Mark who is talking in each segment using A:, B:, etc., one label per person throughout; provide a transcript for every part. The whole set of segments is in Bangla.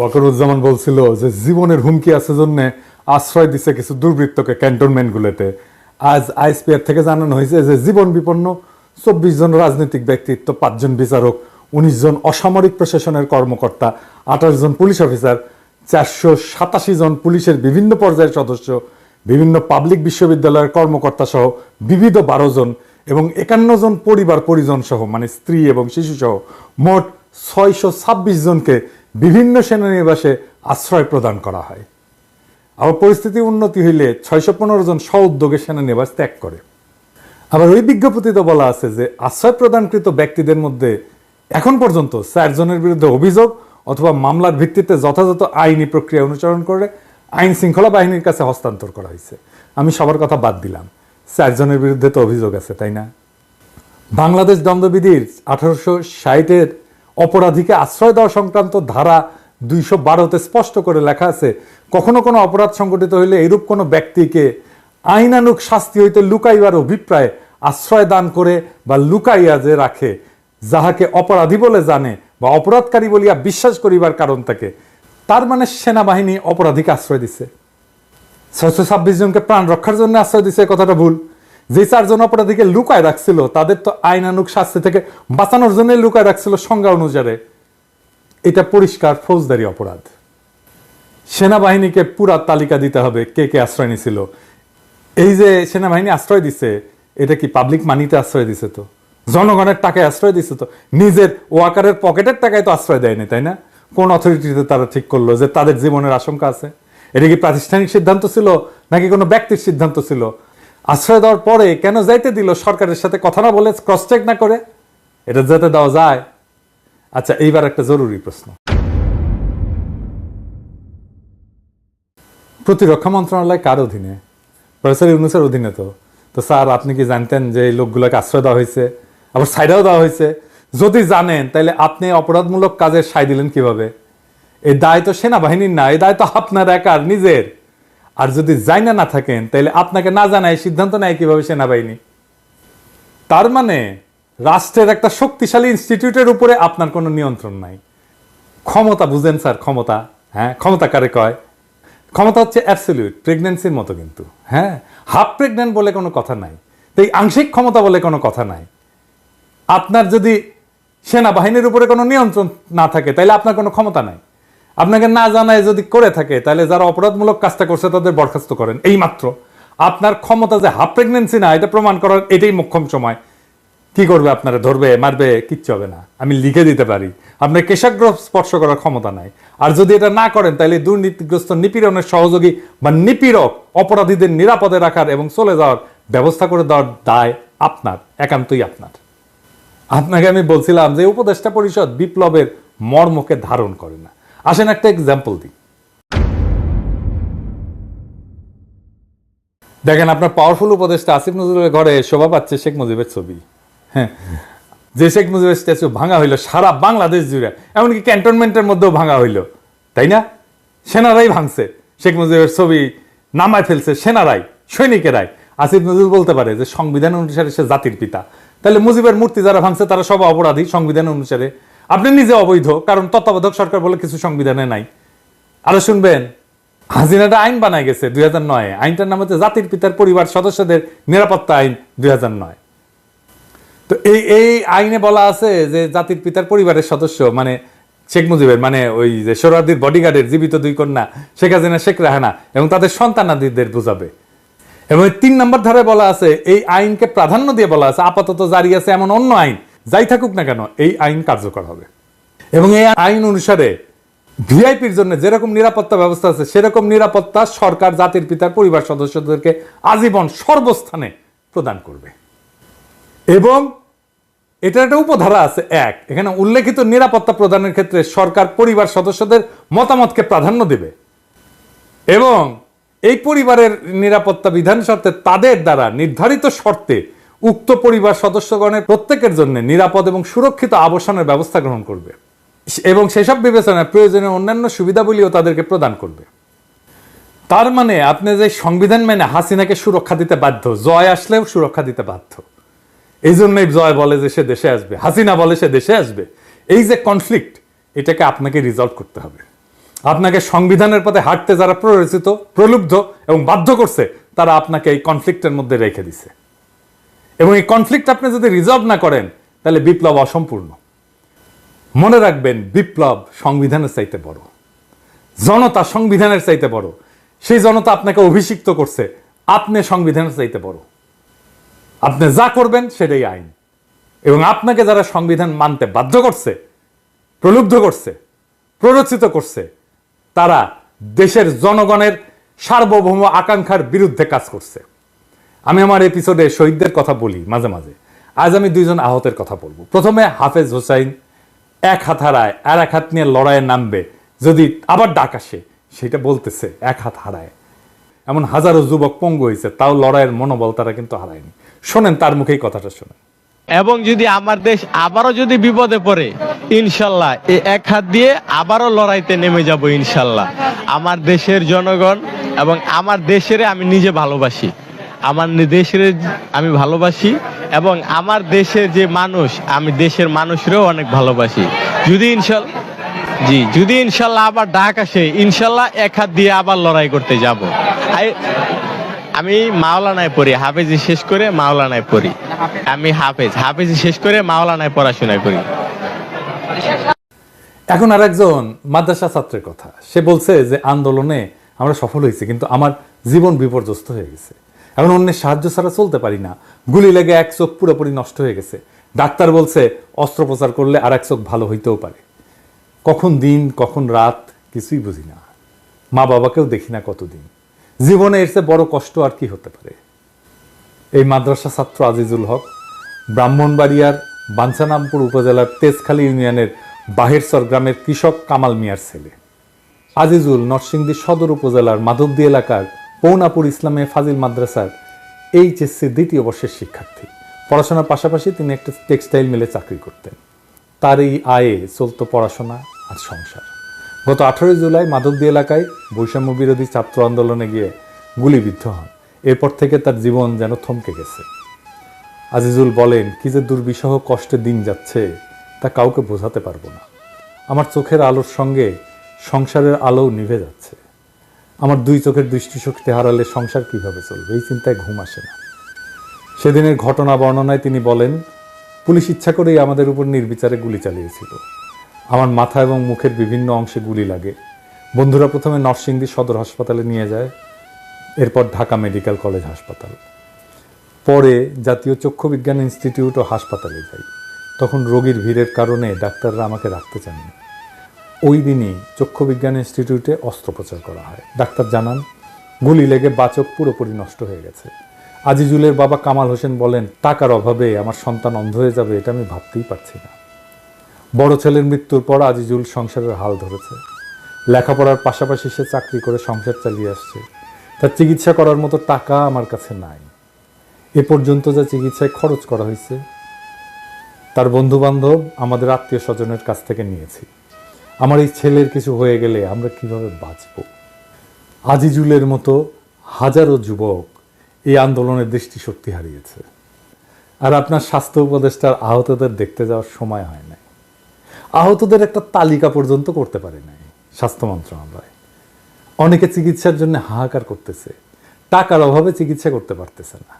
A: ওয়াকারুজ্জামান বলছিল যে জীবনের হুমকি আছে জন্য আশ্রয় দিচ্ছে কিছু দুর্বৃত্তকে ক্যান্টনমেন্টগুলোতে। আজ আইএসপিআর থেকে জানানো হয়েছে যে জীবন বিপন্ন 24 জন রাজনৈতিক ব্যক্তিত্ব, 5 জন বিচারক, 19 জন অসামরিক প্রশাসনের কর্মকর্তা, 28 জন পুলিশ অফিসার, 487 জন পুলিশের বিভিন্ন পর্যায়ের সদস্য, বিভিন্ন পাবলিক বিশ্ববিদ্যালয়ের কর্মকর্তা সহ বিবিধ 12 জন এবং 51 জন পরিবার পরিজন সহ মানে স্ত্রী এবং শিশু সহ মোট 626 জনকে বিভিন্ন সেনানিবাসে আশ্রয় প্রদান করা হয়। আবার পরিস্থিতি উন্নতি হইলে 615 জন স্ব উদ্যোগে সেনানিবাস ত্যাগ করে। আবার ওই বিজ্ঞপ্তিতে বলা আছে যে আশ্রয় প্রদানকৃত ব্যক্তিদের মধ্যে এখন পর্যন্ত 4 জনের বিরুদ্ধে অভিযোগ অথবা মামলার ভিত্তিতে যথাযথ আইনি প্রক্রিয়া অনুসরণ করে আইন শৃঙ্খলা বাহিনীর কাছে হস্তান্তর করা হয়েছে। আমি সবার কথা বাদ দিলাম, 4 জনের বিরুদ্ধে তো অভিযোগ আছে, তাই না? বাংলাদেশ দণ্ডবিধির 1860-এর অপরাধীকে আশ্রয় দেওয়া সংক্রান্ত ধারা 212-তে স্পষ্ট করে লেখা আছে, কখনো কোনো অপরাধ সংঘটিত হইলে এরূপ কোনো ব্যক্তিকে আইনানুগ শাস্তি হইতে লুকাইবার অভিপ্রায়ে আশ্রয় দান করে বা লুকাইয়া যে রাখে, যাহাকে অপরাধী বলে জানে বা অপরাধকারী বলিয়া বিশ্বাস করিবার কারণ থাকে, তার মানে সেনাবাহিনী অপরাধীকে আশ্রয় দিছে। 626 জনকে প্রাণ রক্ষার জন্য আশ্রয় দিছে, কথাটা ভুল। যে 4 জন অপরাধীকে লুকায় রাখছিল তাদের তো আইনানুগ শাস্তি থেকে বাঁচানোর জন্য লুকায় রাখছিল সংজ্ঞা অনুসারে। এটা পরিষ্কার ফৌজদারি অপরাধ। সেনাবাহিনীকে পুরা তালিকা দিতে হবে কে কে আশ্রয় নিছিল। এই যে সেনাবাহিনী আশ্রয় দিছে, এটা কি পাবলিক মানিতে আশ্রয় দিছে? তো জনগণের টাকায় আশ্রয় দিছে, তো নিজের ওয়াকারের পকেটের টাকায় তো আশ্রয় দেয়নি, তাই না? কোন অথরিটিতে তারা ঠিক করলো যে তাদের জীবনের আশঙ্কা আছে? এটা কি প্রাতিষ্ঠানিক সিদ্ধান্ত ছিল নাকি কোনো ব্যক্তির সিদ্ধান্ত ছিল? আশ্রয় দেওয়ার পরে কেন যাইতে দিল সরকারের সাথে কথা না বলে, ক্রস চেক না করে? এটা যেতে দেওয়া যায়? আচ্ছা, এইবার একটা জরুরি প্রশ্ন। প্রতিরক্ষা মন্ত্রণালয় কার অধীনে? প্রফেসর ইউনূসের অধীনে। তো স্যার, আপনি কি জানতেন যে এই লোকগুলোকে আশ্রয় দেওয়া হয়েছে, আবার সাইডাও দেওয়া হয়েছে? যদি জানেন তাহলে আপনি অপরাধমূলক কাজে সাই দিলেন কিভাবে? এই দায় তো সেনাবাহিনীর না, এই দায় তো আপনার একার নিজের। আর যদি জানা না থাকেন তাহলে আপনাকে না জানায় সিদ্ধান্ত নেয় কিভাবে সেনাবাহিনী? তার মানে রাষ্ট্রের একটা শক্তিশালী ইনস্টিটিউটের উপরে আপনার কোনো নিয়ন্ত্রণ নাই। ক্ষমতা বুঝেন স্যার? ক্ষমতা, হ্যাঁ, ক্ষমতা কারে কয়? ক্ষমতা হচ্ছে অ্যাবসলিউট, প্রেগন্যান্সির মতো কিন্তু। হ্যাঁ, হাফ প্রেগন্যান্ট বলে কোনো কথা নাই, তো এই আংশিক ক্ষমতা বলে কোনো কথা নাই। আপনার যদি সেনাবাহিনীর উপরে কোনো নিয়ন্ত্রণ না থাকে তাহলে আপনার কোনো ক্ষমতা নাই। আপনাকে না জানায় যদি করে থাকে তাহলে যারা অপরাধমূলক কাজটা করছে তাদের বরখাস্ত করেন, এই মাত্র। আপনার ক্ষমতা যে হাফ প্রেগন্যান্সি না এটা প্রমাণ করার এটাই মোক্ষম সময়। কি করবে? আপনারা ধরবে, মারবে? কিচ্ছু হবে না, আমি লিখে দিতে পারি। আপনার কেশাগ্র স্পর্শ করার ক্ষমতা নাই। আর যদি এটা না করেন তাহলে দুর্নীতিগ্রস্ত নিপীড়নের সহযোগী বা নিপীড়ক অপরাধীদের নিরাপদে রাখার এবং চলে যাওয়ার ব্যবস্থা করে দেওয়ার দায় আপনার, একান্তই আপনার। আপনাকে আমি বলছিলাম যে উপদেষ্টা পরিষদ বিপ্লবের মর্মকে ধারণ করে না। আসেন একটা এক্সাম্পল দিই। দেখেন, আপনার পাওয়ারফুল উপদেষ্টা আসিফ নজরুলের ঘরে শোভা পাচ্ছে শেখ মুজিবের ছবি। হ্যাঁ, যে শেখ মুজিবের স্ট্যাচু ভাঙা হইলো সারা বাংলাদেশ জুড়ে, এমনকি ক্যান্টনমেন্টের মধ্যেও ভাঙা হইলো, তাই না? সেনারাই ভাঙছে, শেখ মুজিবের ছবি নামায় ফেলছে সেনারাই, সৈনিকেরাই। আসিফ নজরুল বলতে পারে যে সংবিধান অনুসারে সে জাতির পিতা, তাহলে মুজিবের মূর্তি যারা ভাঙছে তারা সব অপরাধী সংবিধান অনুসারে। আপনি নিজে অবৈধ, কারণ তত্ত্বাবধায়ক সরকার বলে কিছু সংবিধানে নাই। আরো শুনবেন, হাসিনাটা আইন বানায় গেছে 2009-এ। আইনটার নাম হচ্ছে জাতির পিতার পরিবার সদস্যদের নিরাপত্তা আইন 2009। তো এই আইনে বলা আছে যে জাতির পিতার পরিবারের সদস্য মানে শেখ মুজিবের, মানে ওই যে সোহরাওয়ার্দীর বডিগার্ডের জীবিত 2 কন্যা শেখ হাসিনা, শেখ রেহানা এবং তাদের সন্তানাদিদের বোঝাবে। এবং 3 নম্বর ধারায় বলা আছে, এই আইনকে প্রাধান্য দিয়ে বলা আছে আপাতত জারি আছে এমন অন্য আইন যাই থাকুক না কেন এই আইন কার্যকর হবে। এবং এই আইন অনুসারে ভিআইপির জন্য যেরকম নিরাপত্তা ব্যবস্থা আছে সেরকম নিরাপত্তা সরকার জাতির পিতার পরিবার সদস্যদেরকে আজীবন সর্বস্থানে প্রদান করবে। এবং এটা একটা উপধারা আছে 1, এখানে উল্লেখিত নিরাপত্তা প্রদানের ক্ষেত্রে সরকার পরিবার সদস্যদের মতামতকে প্রাধান্য দেবে এবং এই পরিবারের নিরাপত্তা বিধান শর্তে তাদের দ্বারা নির্ধারিত শর্তে উক্ত পরিবার সদস্যগণের প্রত্যেকের জন্য নিরাপদ এবং সুরক্ষিত আবাসনের ব্যবস্থা গ্রহণ করবে এবং সেসব বিবেচনায় প্রয়োজনীয় অন্যান্য সুবিধাবলীও তাদেরকে প্রদান করবে। তার মানে আপনি যে সংবিধান মেনে হাসিনাকে সুরক্ষা দিতে বাধ্য, জয় আসলেও সুরক্ষা দিতে বাধ্য। এই জন্যই জয় বলে যে সে দেশে আসবে, হাসিনা বলে সে দেশে আসবে। এই যে কনফ্লিক্ট, এটাকে আপনাকে রিজলভ করতে হবে। আপনাকে সংবিধানের পথে হাঁটতে যারা প্ররোচিত, প্রলুব্ধ এবং বাধ্য করছে, তারা আপনাকে এই কনফ্লিক্টের মধ্যে রেখে দিছে। এবং এই কনফ্লিক্ট আপনি যদি রিজলভ না করেন, তাহলে বিপ্লব অসম্পূর্ণ। মনে রাখবেন, বিপ্লব সংবিধানের চাইতে বড়, জনতা সংবিধানের চাইতে বড়। সেই জনতা আপনাকে অভিষিক্ত করছে, আপনি সংবিধানের চাইতে বড়। আপনি যা করবেন সেটাই আইন। এবং আপনাকে যারা সংবিধান মানতে বাধ্য করছে, প্রলুব্ধ করছে, প্ররোচিত করছে, তারা দেশের জনগণের সার্বভৌম আকাঙ্ক্ষার বিরুদ্ধে কাজ করছে। আমি আমার এপিসোডে শহীদদের কথা বলি মাঝে মাঝে। আজ আমি দুইজন আহতের কথা বলবো। প্রথমে হাফেজ হোসাইন, এক হাত হারায় আর এক হাত নিয়ে লড়াইয়ে নামবে, যদি আবার ডাক আসে সেটা বলতেছে এক হাত হারায়। এমন হাজারো যুবক পঙ্গু হয়েছে, তাও লড়াইয়ের মনোবল তারা কিন্তু হারায়নি। শোনেন তার মুখেই কথাটা শোনেন।
B: এবং যদি আমার দেশ আবারও যদি বিপদে পড়ে, ইনশাল্লাহ এই এক হাত দিয়ে আবারও লড়াইতে নেমে যাব ইনশাল্লাহ। আমার দেশের জনগণ এবং আমার দেশের আমি নিজে ভালোবাসি, আমার দেশের আমি ভালোবাসি, এবং আমার দেশের যে মানুষ, আমি দেশের মানুষেরও অনেক ভালোবাসি। যদি ইনশাল্লাহ আবার ডাক আসে, ইনশাল্লাহ এক হাত দিয়ে আবার লড়াই করতে যাব। আমি মাওলানায় পড়ি, হাফেজি শেষ করে মাওলানায় পড়ি। আমি হাফেজি শেষ করে মাওলানায় পড়াশোনা করি।
A: এখন আর একজন মাদ্রাসা ছাত্রের কথা। সে বলছে যে আন্দোলনে আমরা সফল হয়েছি, কিন্তু আমার জীবন বিপর্যস্ত হয়ে গেছে। এখন অন্যের সাহায্য ছাড়া চলতে পারি না। গুলি লেগে এক চোখ পুরোপুরি নষ্ট হয়ে গেছে। ডাক্তার বলছে অস্ত্রোপচার করলে আর এক চোখ ভালো হইতেও পারে। কখন দিন কখন রাত কিছুই বুঝি না। মা বাবাকেও দেখি না কতদিন। জীবনে এর চেয়ে বড় কষ্ট আর কি হতে পারে? এই মাদ্রাসা ছাত্র আজিজুল হক ব্রাহ্মণবাড়িয়ার বাঞ্ছারামপুর উপজেলার তেজখালী ইউনিয়নের বাহেরচর গ্রামের কৃষক কামাল মিয়ার ছেলে। আজিজুল নরসিংদী সদর উপজেলার মাধবদী এলাকার পৌনাপুর ইসলামে ফাজিল মাদ্রাসার এইচএসসি দ্বিতীয় বর্ষের শিক্ষার্থী। পড়াশোনার পাশাপাশি তিনি একটা টেক্সটাইল মিলে চাকরি করতেন। তার এই আয়ে চলত পড়াশোনা আর সংসার। গত 18 জুলাই মাধবদী এলাকায় বৈষম্য বিরোধী ছাত্র আন্দোলনে গিয়ে গুলিবিদ্ধ হন। এরপর থেকে তার জীবন যেন থমকে গেছে। আজিজুল বলেন, কি যে দুর্বিষহ কষ্টে দিন যাচ্ছে তা কাউকে বোঝাতে পারবো না। আমার চোখের আলোর সঙ্গে সংসারের আলোও নিভে যাচ্ছে। আমার দুই চোখের দৃষ্টিশক্তি হারালে সংসার কিভাবে চলবে, এই চিন্তায় ঘুম আসে না। সেদিনের ঘটনা বর্ণনায় তিনি বলেন, পুলিশ ইচ্ছা করেই আমাদের উপর নির্বিচারে গুলি চালিয়েছিল। আমার মাথা এবং মুখের বিভিন্ন অংশে গুলি লাগে। বন্ধুরা প্রথমে নরসিংদী সদর হাসপাতালে নিয়ে যায়, এরপর ঢাকা মেডিকেল কলেজ হাসপাতাল, পরে জাতীয় চক্ষু বিজ্ঞান ইনস্টিটিউট ও হাসপাতালে যাই। তখন রোগীর ভিড়ের কারণে ডাক্তাররা আমাকে রাখতে চাননি। ওই দিনই চক্ষু বিজ্ঞান ইনস্টিটিউটে অস্ত্রোপচার করা হয়। ডাক্তার জানান, গুলি লেগে বাচক পুরোপুরি নষ্ট হয়ে গেছে। আজিজুলের বাবা কামাল হোসেন বলেন, টাকার অভাবে আমার সন্তান অন্ধ হয়ে যাবে এটা আমি ভাবতেই পারছি না। বড় ছেলের মৃত্যুর পর আজিজুল সংসারের হাল ধরেছে। লেখাপড়ার পাশাপাশি সে চাকরি করে সংসার চালিয়ে আসছে। তার চিকিৎসা করার মতো টাকা আমার কাছে নাই। এ পর্যন্ত যা চিকিৎসায় খরচ করা হয়েছে তার বন্ধু বান্ধব, আমাদের আত্মীয় স্বজনের কাছ থেকে নিয়েছি। আমার এই ছেলের কিছু হয়ে গেলে আমরা কিভাবে বাঁচব? আজিজুলের মতো হাজারো যুবক এই আন্দোলনের দৃষ্টিশক্তি হারিয়েছে। আর আপনার স্বাস্থ্য উপদেষ্টার আহতদের দেখতে যাওয়ার সময় হয় নাই। আহতদের একটা তালিকা পর্যন্ত করতে পারে নাই স্বাস্থ্য মন্ত্রণালয়। অনেকে চিকিৎসার জন্য হাহাকার করতেছে, টাকার অভাবে চিকিৎসা করতে পারতেছে না।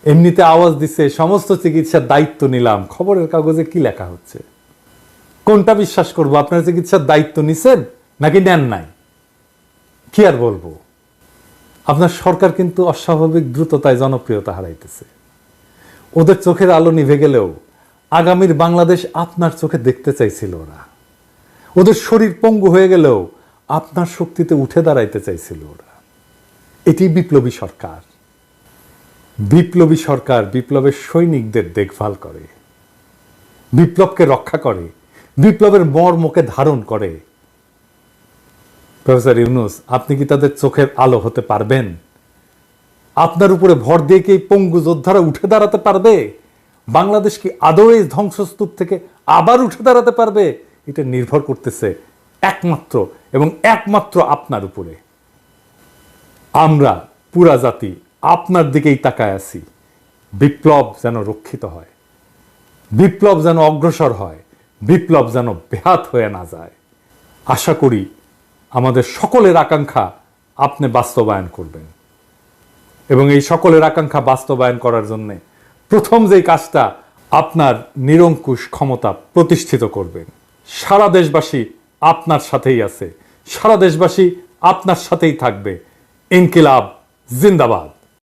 A: এমনিতে আওয়াজ দিচ্ছে সমস্ত চিকিৎসার দায়িত্ব নিলাম। খবরের কাগজে কি লেখা হচ্ছে? কোনটা বিশ্বাস করবো? আপনার চিকিৎসার দায়িত্ব নিছেন নাকি নেন নাই? কি আর বলবো? আপনার সরকার কিন্তু অস্বাভাবিক দ্রুততায় জনপ্রিয়তা হারাইতেছে। ওদের চোখের আলো নিভে গেলেও আগামীর বাংলাদেশ আপনার চোখে দেখতে চাইছিল ওরা। ওদের শরীর পঙ্গু হয়ে গেলেও আপনার শক্তিতে উঠে দাঁড়াইতে চাইছিল ওরা। এটি বিপ্লবী সরকার। বিপ্লবী সরকার বিপ্লবের সৈনিকদের দেখভাল করে, বিপ্লবকে রক্ষা করে, বিপ্লবের মর্মকে ধারণ করে। প্রফেসর ইউনূস, আপনি কি তাদের চোখের আলো হতে পারবেন? আপনার উপরে ভর দিয়ে কি পঙ্গু যোদ্ধারা উঠে দাঁড়াতে পারবে? বাংলাদেশ কি আদৌ এই ধ্বংসস্তূপ থেকে আবার উঠে দাঁড়াতে পারবে? এটা নির্ভর করতেছে একমাত্র এবং একমাত্র আপনার উপরে। আমরা পুরা জাতি আপনার দিকেই তাকায় আছি। বিপ্লব যেন রক্ষিত হয়, বিপ্লব যেন অগ্রসর হয়, বিপ্লব যেন বেহাত হয়ে না যায়। আশা করি আমাদের সকলের আকাঙ্ক্ষা আপনি বাস্তবায়ন করবেন এবং এই সকলের আকাঙ্ক্ষা বাস্তবায়ন করার জন্য প্রথম যেই কাজটা আপনার নিরঙ্কুশ ক্ষমতা প্রতিষ্ঠিত করবেন। সারা দেশবাসী আপনার সাথেই আছে, সারা দেশবাসী আপনার সাথেই থাকবে। ইনকিলাব জিন্দাবাদ।